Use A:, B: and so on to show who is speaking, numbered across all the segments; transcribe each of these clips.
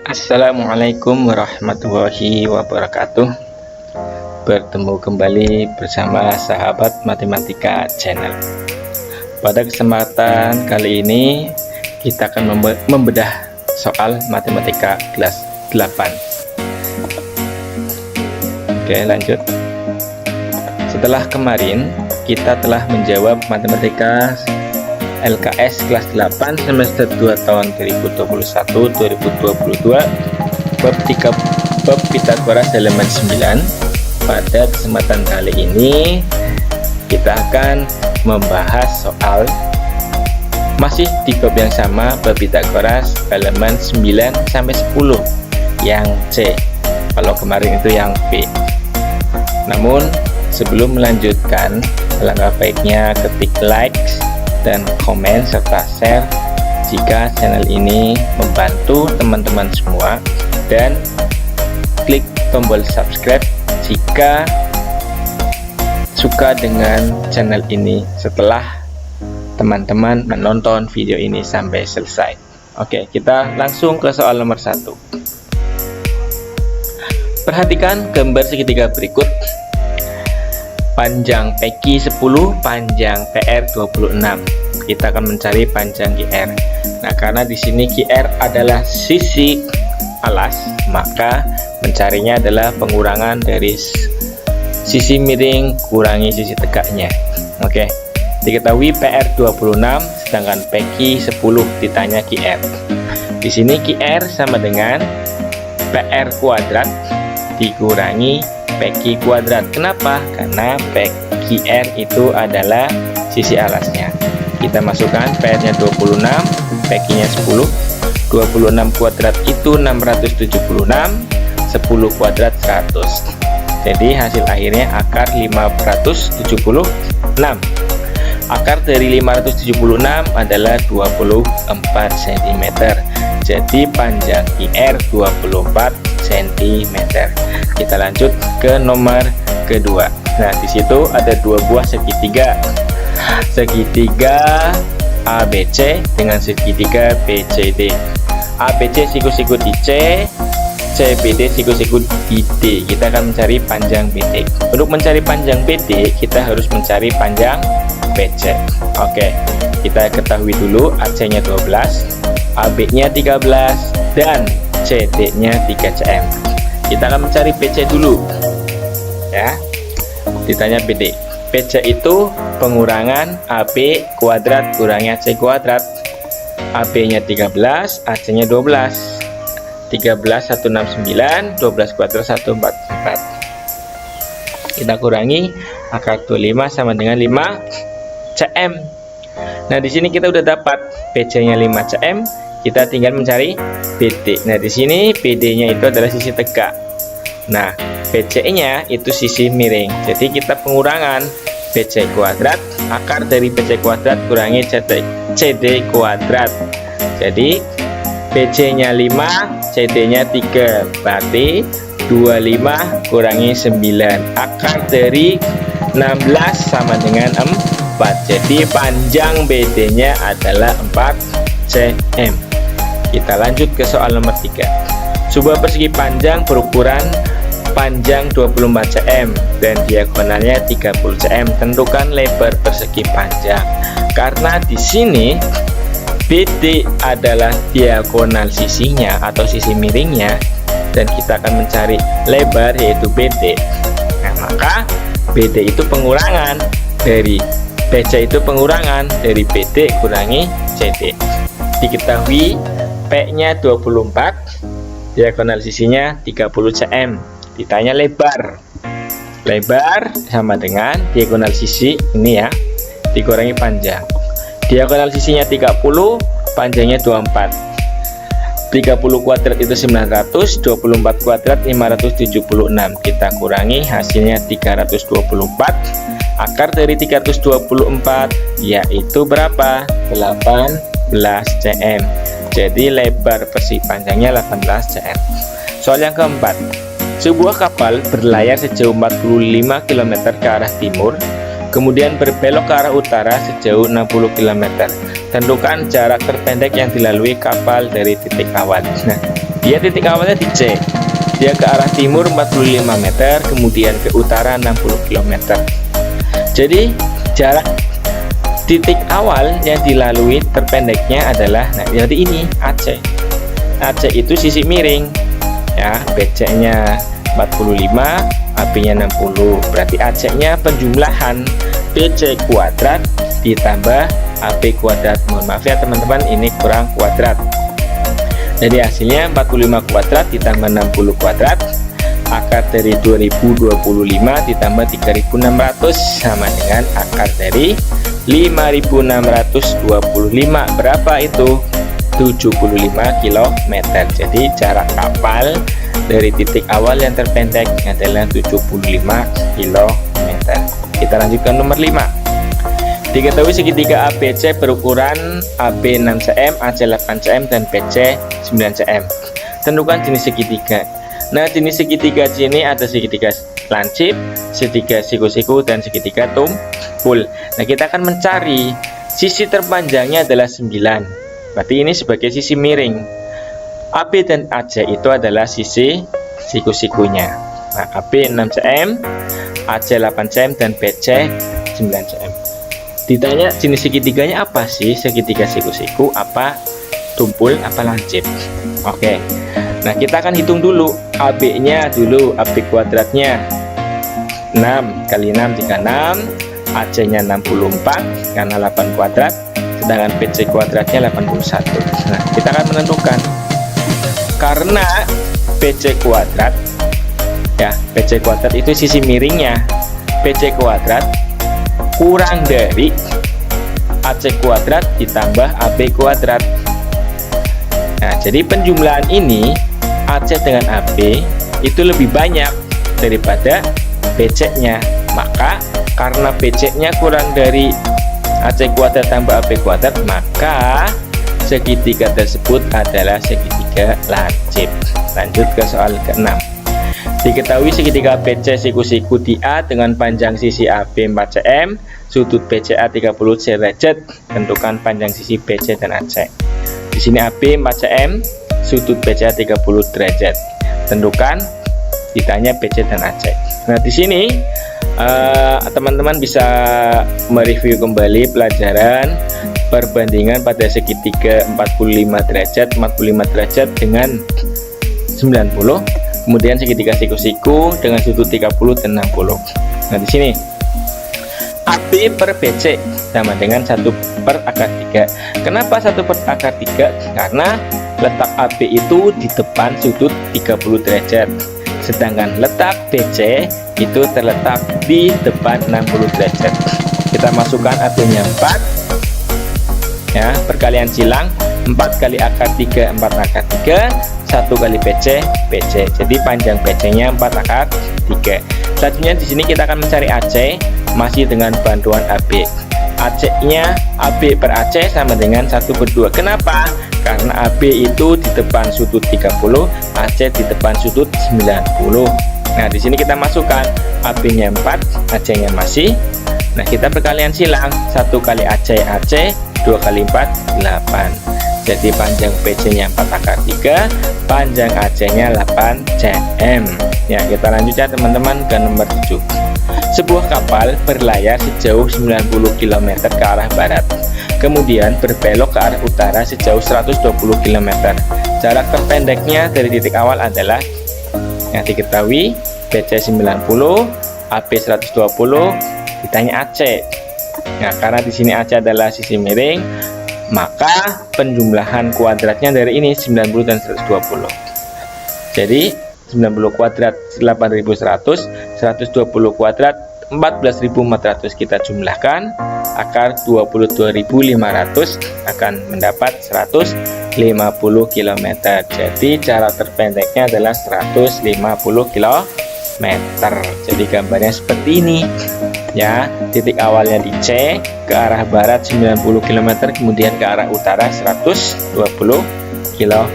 A: Assalamualaikum warahmatullahi wabarakatuh. Bertemu kembali bersama sahabat matematika channel. Pada kesempatan kali ini kita akan membedah soal matematika kelas 8. Oke, lanjut. Setelah kemarin kita telah menjawab matematika LKS kelas 8 semester 2 tahun 2021-2022 bab Pythagoras halaman 9. Pada kesempatan kali ini kita akan membahas soal masih di bab yang sama, bab Pythagoras halaman 9 sampai 10 yang C. Kalau kemarin itu yang B. Namun sebelum melanjutkan, alangkah baiknya ketik like dan komen serta share jika channel ini membantu teman-teman semua, dan klik tombol subscribe jika suka dengan channel ini setelah teman-teman menonton video ini sampai selesai. Oke, kita langsung ke soal nomor 1. Perhatikan gambar segitiga berikut. Panjang PQ 10, panjang PR 26. Kita akan mencari panjang QR. Nah, karena di sini QR adalah sisi alas, maka mencarinya adalah pengurangan dari sisi miring kurangi sisi tegaknya. Oke. Diketahui PR 26 sedangkan PQ 10 ditanya QR. Di sini QR sama dengan PR kuadrat dikurangi PQ kuadrat. Kenapa? Karena QR itu adalah sisi alasnya. Kita masukkan PR-nya 26, PQ-nya 10. 26 kuadrat itu 676, 10 kuadrat 100. Jadi hasil akhirnya akar 576. Akar dari 576 adalah 24 cm. Jadi panjang QR 24 cm. Kita lanjut ke nomor kedua. Nah, di situ ada dua buah segitiga. Segitiga ABC dengan segitiga BCD. ABC siku-siku di C, CBD siku-siku di D. Kita akan mencari panjang BD. Untuk mencari panjang BD, kita harus mencari panjang BC. Oke, kita ketahui dulu AC-nya 12, AB-nya 13, dan CD-nya 3 cm. Kita akan mencari BC dulu ya. Ditanya BD. BC itu pengurangan AB kuadrat kurangi AC kuadrat. AB-nya 13, AC-nya 12. 13 169, 12 kuadrat 144. Kita kurangi, akar 25 sama dengan 5 cm. Nah, di sini kita udah dapat BC-nya 5 cm. Kita tinggal mencari BD. Nah, di sini BD-nya itu adalah sisi tegak. Nah, BC-nya itu sisi miring. Jadi kita pengurangan BC kuadrat, akar dari BC kuadrat kurangi CD kuadrat. Jadi BC-nya 5, CD-nya 3. Berarti 25 kurangi 9. Akar dari 16 sama dengan 4. Jadi panjang BD-nya adalah 4 cm. Kita lanjut ke soal nomor 3. Sebuah persegi panjang berukuran panjang 24 cm dan diagonalnya 30 cm. Tentukan lebar persegi panjang. Karena di sini BD adalah diagonal sisinya atau sisi miringnya, dan kita akan mencari lebar yaitu BD. Nah, maka BD itu pengurangan dari BC itu pengurangan dari BD kurangi CD. Diketahui P-nya 24, diagonal sisinya 30 cm. Ditanya lebar. Lebar sama dengan diagonal sisi ini ya, dikurangi panjang. Diagonal sisinya 30, panjangnya 24. 30 kuadrat itu 900, 24 kuadrat 576. Kita kurangi, hasilnya 324. Akar dari 324 yaitu berapa? 18 cm. Jadi lebar persegi panjangnya 18 cm. Soal yang keempat. Sebuah kapal berlayar sejauh 45 km ke arah timur kemudian berbelok ke arah utara sejauh 60 km. Tentukan jarak terpendek yang dilalui kapal dari titik awal. Nah, dia titik awalnya di C. Dia ke arah timur 45 meter, kemudian ke utara 60 km. Jadi, jarak titik awal yang dilalui terpendeknya adalah, nah, jadi ini AC. AC itu sisi miring. Ya, BC-nya 45, AB-nya 60. Berarti AC-nya penjumlahan BC kuadrat ditambah AB kuadrat. Mohon maaf ya teman-teman, ini kurang kuadrat. Jadi hasilnya 45 kuadrat ditambah 60 kuadrat, akar dari 2025 ditambah 3600 sama dengan akar dari 5625. Berapa itu? 75 km. Jadi jarak kapal dari titik awal yang terpendek adalah 75 km. Kita lanjutkan nomor 5. Diketahui segitiga ABC berukuran AB 6 cm, AC 8 cm, dan BC 9 cm. Tentukan jenis segitiga. Nah, jenis segitiga sini ada segitiga lancip, segitiga siku-siku, dan segitiga tumpul. Nah, kita akan mencari sisi terpanjangnya adalah 9. Berarti ini sebagai sisi miring. AB dan AC itu adalah sisi siku-sikunya. Nah, AB 6 cm, AC 8 cm, dan BC 9 cm. Ditanya jenis segitiganya apa sih? Segitiga siku-siku, apa tumpul, apa lancip? Oke. Nah, kita akan hitung dulu AB-nya dulu, AB kuadratnya 6 kali 6 36, AC-nya 64 karena 8 kuadrat, sedangkan BC kuadratnya 81. Nah, kita akan menentukan karena BC kuadrat, ya, BC kuadrat itu sisi miringnya. BC kuadrat kurang dari AC kuadrat ditambah AB kuadrat. Nah, jadi penjumlahan ini AC dengan AB itu lebih banyak daripada BC-nya. Maka karena BC-nya kurang dari AC kuadrat tambah AB kuadrat, maka segitiga tersebut adalah segitiga lancip. Lanjut ke soal ke-6. Diketahui segitiga BC siku-siku di A dengan panjang sisi AB 4 cm, sudut BCA 30 derajat. Tentukan panjang sisi BC dan AC. Di sini AB 4 cm, sudut BCA 30 derajat. Tentukan, ditanya BC dan AC. Nah, di sini teman-teman bisa mereview kembali pelajaran perbandingan pada segitiga 45 derajat dengan 90. Kemudian segitiga siku-siku dengan sudut 30 dan 60. Nah, di sini AB per BC sama dengan 1 per akar 3. Kenapa 1 per akar 3? Karena letak AB itu di depan sudut 30 derajat, sedangkan letak BC itu terletak di depan 60 derajat. Kita masukkan AB-nya 4, ya, perkalian silang 4 kali akar 3 4 akar 3, 1 kali BC. Jadi panjang BC-nya 4 akar 3. Selanjutnya di sini kita akan mencari AC masih dengan bantuan AB. AC-nya AB per AC sama dengan 1 per 2. Kenapa? Karena AB itu di depan sudut 30, AC di depan sudut 90. Nah, di sini kita masukkan AB-nya 4, AC-nya masih. Nah, kita perkalian silang 1 kali AC, 2 kali 4 8. Jadi panjang BC-nya 4 akar 3, panjang AC-nya 8 cm. Ya, kita lanjut ya teman-teman ke nomor 7. Sebuah kapal berlayar sejauh 90 km ke arah barat, kemudian berbelok ke arah utara sejauh 120 km. Jarak terpendeknya dari titik awal adalah, yang diketahui, BC 90, AB 120, ditanya AC. Nah, karena di sini AC adalah sisi miring, maka penjumlahan kuadratnya dari ini 90 dan 120. Jadi 90 kuadrat 8100, 120 kuadrat 14400. Kita jumlahkan, akar 22.500 akan mendapat 150 km. Jadi jarak terpendeknya adalah 150 km. Jadi gambarnya seperti ini. Ya, titik awalnya di C, ke arah barat 90 km, kemudian ke arah utara 120 km.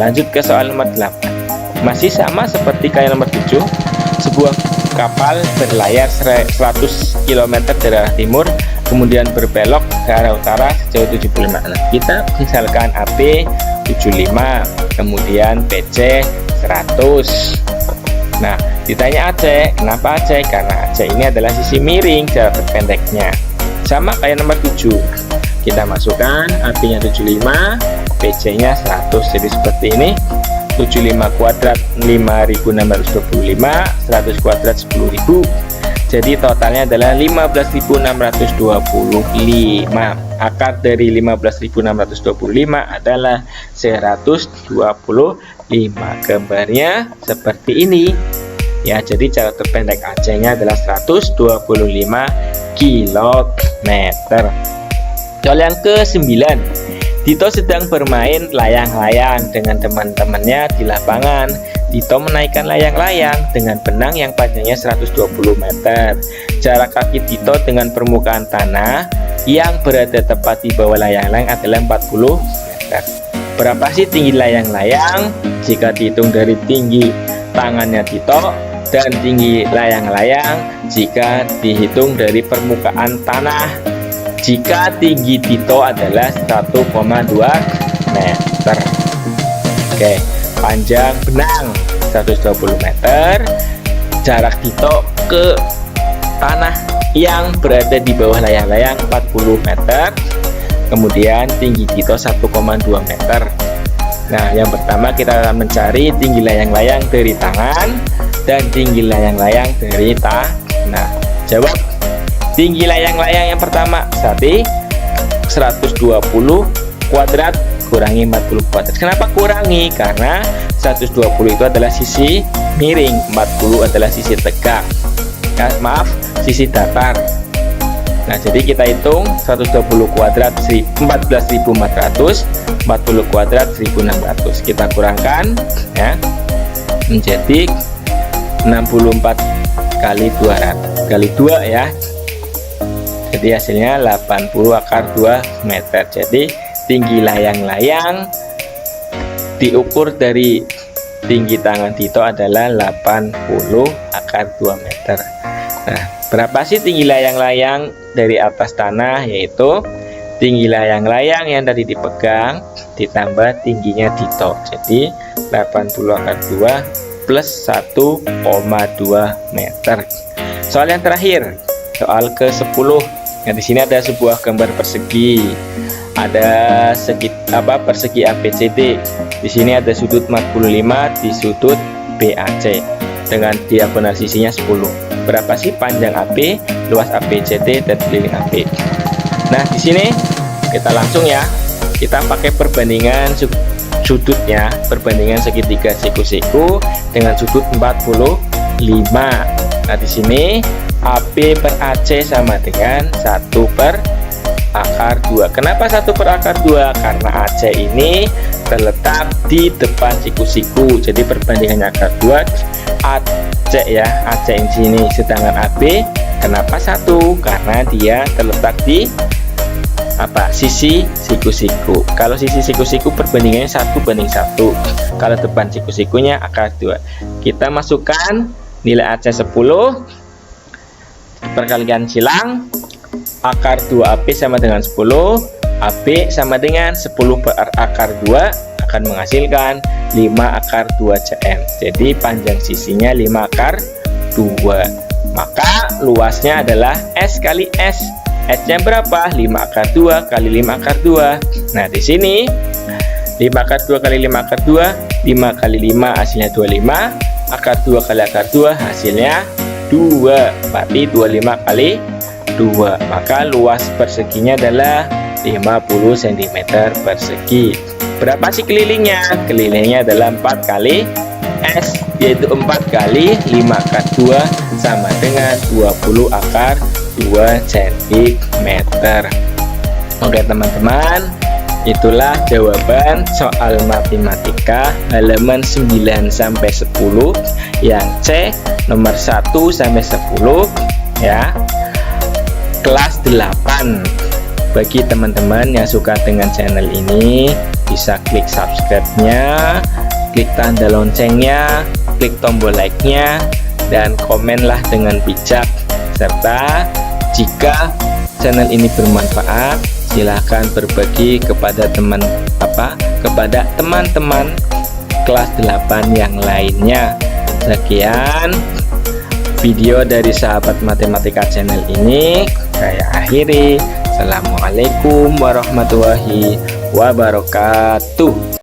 A: Lanjut ke soal nomor 8. Masih sama seperti kayak nomor 7. Sebuah kapal berlayar 100 km dari arah timur, kemudian berbelok ke arah utara sejauh 75. Nah, kita misalkan AP 75, kemudian PC 100. Nah, ditanya AC, kenapa AC? Karena AC ini adalah sisi miring jarak terpendeknya. Sama kayak nomor 7. Kita masukkan AP-nya 75, PC-nya 100. Jadi seperti ini. 75 kuadrat 5.625, 100 kuadrat 10.000. Jadi totalnya adalah 15.625. Akar dari 15.625 adalah 125. Gambarnya seperti ini. Ya, jadi jarak terpendek AC-nya adalah 125 km. Soal yang ke-9. Dito sedang bermain layang-layang dengan teman-temannya di lapangan. Dito menaikkan layang-layang dengan benang yang panjangnya 120 meter. Jarak kaki Dito dengan permukaan tanah yang berada tepat di bawah layang-layang adalah 40 meter. Berapa sih tinggi layang-layang? Jika dihitung dari tinggi tangannya Dito dan tinggi layang-layang jika dihitung dari permukaan tanah. Jika tinggi Dito adalah 1,2 meter. Oke, panjang benang 120 meter, jarak Dito ke tanah yang berada di bawah layang-layang 40 meter, kemudian tinggi Dito 1,2 meter. Nah, yang pertama kita akan mencari tinggi layang-layang dari tangan dan tinggi layang-layang dari tanah. Jawab. Tinggi layang-layang yang pertama tadi 120 kuadrat kurangi 40 kuadrat. Kenapa kurangi? Karena 120 itu adalah sisi miring, 40 adalah sisi tegak. Maaf, sisi datar. Nah, jadi kita hitung 120 kuadrat 14.400, 40 kuadrat 1.600. Kita kurangkan ya menjadi 64 kali 200 kali 2 ya. Jadi hasilnya 80 akar 2 meter. Jadi tinggi layang-layang diukur dari tinggi tangan Dito adalah 80 akar 2 meter. Nah, berapa sih tinggi layang-layang dari atas tanah? Yaitu tinggi layang-layang yang tadi dipegang ditambah tingginya Dito. Jadi 80 akar 2 plus 1,2 meter. Soal yang terakhir, soal ke-10. Nah, di sini ada sebuah gambar persegi. Ada persegi ABCD. Di sini ada sudut 45 di sudut BAC dengan diagonal sisinya 10. Berapa sih panjang AB, luas ABCD dan keliling AB? Nah, di sini kita langsung ya. Kita pakai perbandingan sudutnya, perbandingan segitiga siku-siku dengan sudut 45. Nah, di sini AB per AC sama dengan 1 per akar 2. Kenapa 1 per akar 2? Karena AC ini terletak di depan siku-siku. Jadi perbandingannya akar 2 AC ya, AC di sini. Sedangkan AB kenapa 1? Karena dia terletak di sisi siku-siku. Kalau sisi siku-siku perbandingannya 1:1. Kalau depan siku-sikunya akar 2. Kita masukkan nilai AC 10 perkalian silang, akar 2AB sama dengan 10, AB sama dengan 10 per akar 2 akan menghasilkan 5 akar 2 cm. Jadi panjang sisinya 5 akar 2. Maka luasnya adalah S kali S. S-nya berapa? 5 akar 2 kali 5 akar 2. Nah, di sini 5 akar 2 kali 5 akar 2, 5 kali 5 hasilnya 25, akar 2 kali akar 2 hasilnya 2, berarti 25 kali 2. Maka luas perseginya adalah 50 cm persegi. Berapa sih kelilingnya? Kelilingnya adalah 4 kali S, yaitu 4 kali 5 akar 2 sama dengan 20 akar 2 cm. Oke teman-teman, itulah jawaban soal matematika halaman 9 sampai 10 yang C nomor 1 sampai 10 ya, kelas 8. Bagi teman-teman yang suka dengan channel ini, bisa klik subscribe-nya, klik tanda loncengnya, klik tombol like-nya, dan komenlah dengan bijak, serta jika channel ini bermanfaat silahkan berbagi kepada teman-teman kelas 8 yang lainnya. Sekian video dari sahabat matematika channel ini saya akhiri. Assalamualaikum warahmatullahi wabarakatuh.